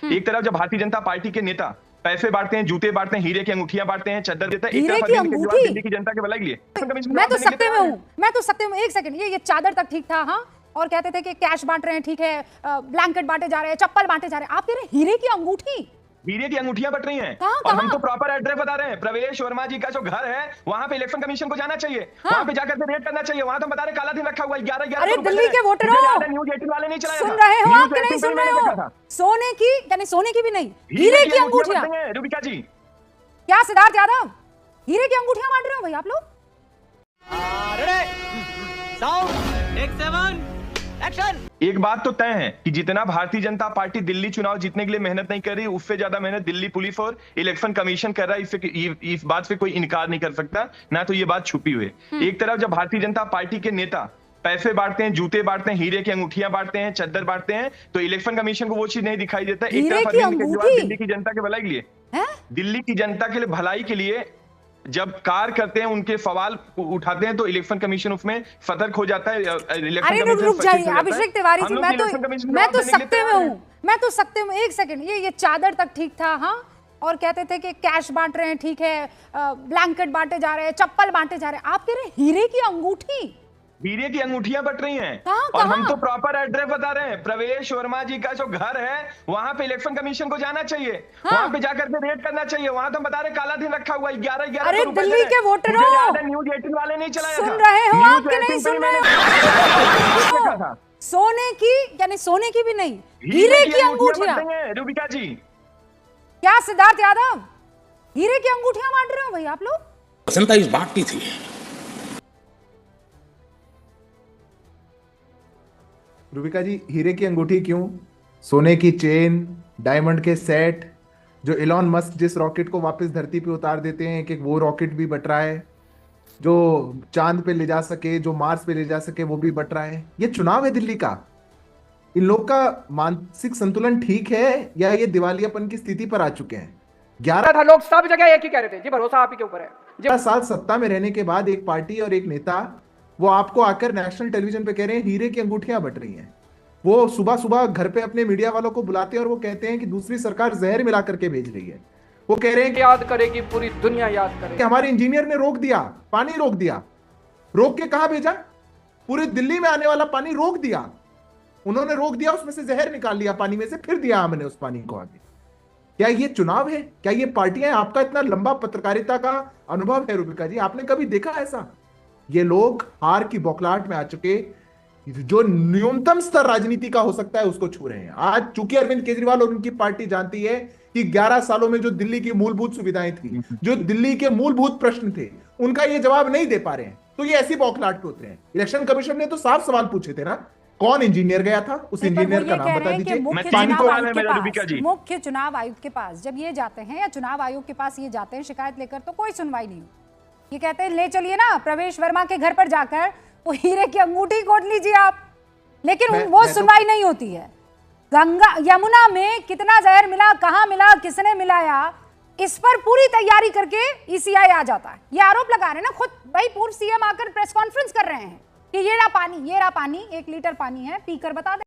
एक तरफ जब भारतीय जनता पार्टी के नेता पैसे बांटते हैं, जूते बांटते हैं, हीरे की अंगूठियां बांटते हैं, चद्दर देते हैं, एक हीरे तरफ की अरविंद केजरीवाल अंगूठी? दिल्ली की जनता के भलाई के लिए मैं तो सकते में हूँ, मैं तो सकते में। एक सेकंड, ये चादर तक ठीक था, हाँ, और कहते थे कि कैश बांट रहे हैं, ठीक है, ब्लैंकेट बांटे जा रहे हैं, चप्पल बांटे जा रहे हैं, आप कह रहे हैं हीरे की अंगूठी? हीरे की अंगूठियां बट रही हैं। कहां, और हम कहां? तो प्रॉपर एड्रेस बता रहे हैं, प्रवेश वर्मा जी का जो घर है वहां पे इलेक्शन कमीशन को जाना चाहिए, वहां पे जाकर के रेड करना चाहिए। वहां तो हम बता रहे काला दिन रखा हुआ है 11 अरे दिल्ली के वोटरों, न्यूज 18 वाले नहीं चलाया, सुन रहे हो आप कि नहीं सुन रहे हो? सोने की, यानी सोने की भी नहीं, हीरे की अंगूठियां। रूबिका जी, क्या सिद्धार्थ यादव, हीरे की अंगूठियां बांट रहे हो भाई आप लोग? एक बात तो तय है कि जितना भारतीय जनता पार्टी दिल्ली चुनाव जीतने के लिए मेहनत नहीं कर रही, उससे ज्यादा मेहनत दिल्ली पुलिस और इलेक्शन कमीशन कर रहा है। इस बात से कोई इनकार नहीं कर सकता, ना तो ये बात छुपी हुई है। एक तरफ जब भारतीय जनता पार्टी के नेता पैसे बांटते हैं, जूते बांटते हैं, हीरे की अंगूठियां बांटते हैं, चद्दर बांटते हैं, तो इलेक्शन कमीशन को वो चीज नहीं दिखाई देता। एक तरफ अरविंद केजरीवाल दिल्ली की जनता के भलाई के लिए, दिल्ली की जनता के लिए भलाई के लिए जब कार्य करते हैं, उनके सवाल उठाते हैं, तो इलेक्शन कमीशन उसमें सतर्क हो जाता है। अरे रुक जाइए अभिषेक तिवारी जी, मैं तो सकते में हूँ, मैं तो सकते में। एक सेकंड, ये चादर तक ठीक था, हाँ, और कहते थे कि कैश बांट रहे हैं, ठीक है, ब्लैंकेट बांटे जा रहे हैं, चप्पल बांटे जा रहे हैं, आप कह रहे हैं हीरे की अंगूठी? हीरे की अंगूठियां बट रही हैं। कहां? और हम तो प्रॉपर एड्रेस बता रहे हैं, प्रवेश वर्मा जी का जो घर है वहां पे इलेक्शन कमीशन को जाना चाहिए, वहां पे जाकर के रेड करना चाहिए। वहां तो हम बता रहे काला दिन रखा हुआ है 11 अरे दिल्ली के वोटरों, न्यूज 18 वाले नहीं चलाया, सुन रहे हो आप कि नहीं सुन रहे हो? सोने की, यानी सोने की भी नहीं, हीरे की अंगूठियां। रूबिका जी, क्या सिद्धार्थ यादव, हीरे की अंगूठियां बांट रहे हो भाई आप लोग? पसंद इस बांटती थी। रूबिका जी, हीरे की अंगूठी क्यों? सोने की चेन, डायमंड के सेट, जो इलॉन मस्क जिस रॉकेट को वापस धरती पे उतार देते हैं, कि वो रॉकेट भी बट रहा है, जो चांद पे ले जा सके, जो मार्स पे ले जा सके, वो भी बट रहा है। ये चुनाव है दिल्ली का। इन लोग का मानसिक संतुलन ठीक है या ये दिवालियापन की स्थिति पर आ चुके हैं? 11 था, लोग सब जगह एक ही कह रहे थे जी, भरोसा आप ही के ऊपर है। 11 साल सत्ता में रहने के बाद एक पार्टी और एक नेता वो आपको आकर नेशनल टेलीविजन पे कह रहे हैं हीरे की अंगूठियां बट रही हैं। वो सुबह सुबह घर पे अपने मीडिया वालों को बुलाते हैं और वो कहते हैं कि दूसरी सरकार जहर मिला करके भेज रही है। वो कह रहे हैं कि याद करेगी, पूरी दुनिया याद करेगी। हमारे इंजीनियर ने रोक दिया, पानी रोक दिया। रोक के कहां भेजा? पूरे दिल्ली में आने वाला पानी रोक दिया। उन्होंने रोक दिया, उसमें से जहर निकाल लिया पानी में से, फिर दिया हमने उस पानी को आगे। क्या ये चुनाव है? क्या ये पार्टियां? आपका इतना लंबा पत्रकारिता का अनुभव है रूबिका जी, आपने कभी देखा ऐसा? ये लोग हार की बौखलाहट में आ चुके, जो न्यूनतम स्तर राजनीति का हो सकता है उसको छू रहे हैं। आज चूंकि अरविंद केजरीवाल और उनकी पार्टी जानती है कि 11 सालों में जो दिल्ली की मूलभूत सुविधाएं थी, जो दिल्ली के मूलभूत प्रश्न थे, उनका ये जवाब नहीं दे पा रहे हैं, तो ये ऐसी बौखलाहट पे उतरे हैं। इलेक्शन कमीशन ने तो साफ सवाल पूछे थे ना, कौन इंजीनियर गया था, उस इंजीनियर का नाम बता दीजिए। मुख्य चुनाव आयुक्त के पास जब ये जाते हैं, या चुनाव आयोग के पास ये जाते हैं शिकायत लेकर, तो कोई सुनवाई नहीं होती। ये कहते हैं ले चलिए ना प्रवेश वर्मा के घर पर जाकर वो हीरे की अंगूठी खोद लीजिए आप, लेकिन वो सुनवाई नहीं होती है। गंगा यमुना में कितना जहर मिला, कहां मिला, किसने मिलाया, इस पर पूरी तैयारी करके ईसीआई आ जाता है। ये आरोप लगा रहे हैं ना खुद भाई, पूर्व सीएम आकर प्रेस कॉन्फ्रेंस कर रहे हैं कि ये रहा पानी, 1 लीटर पानी है, पीकर बता दें।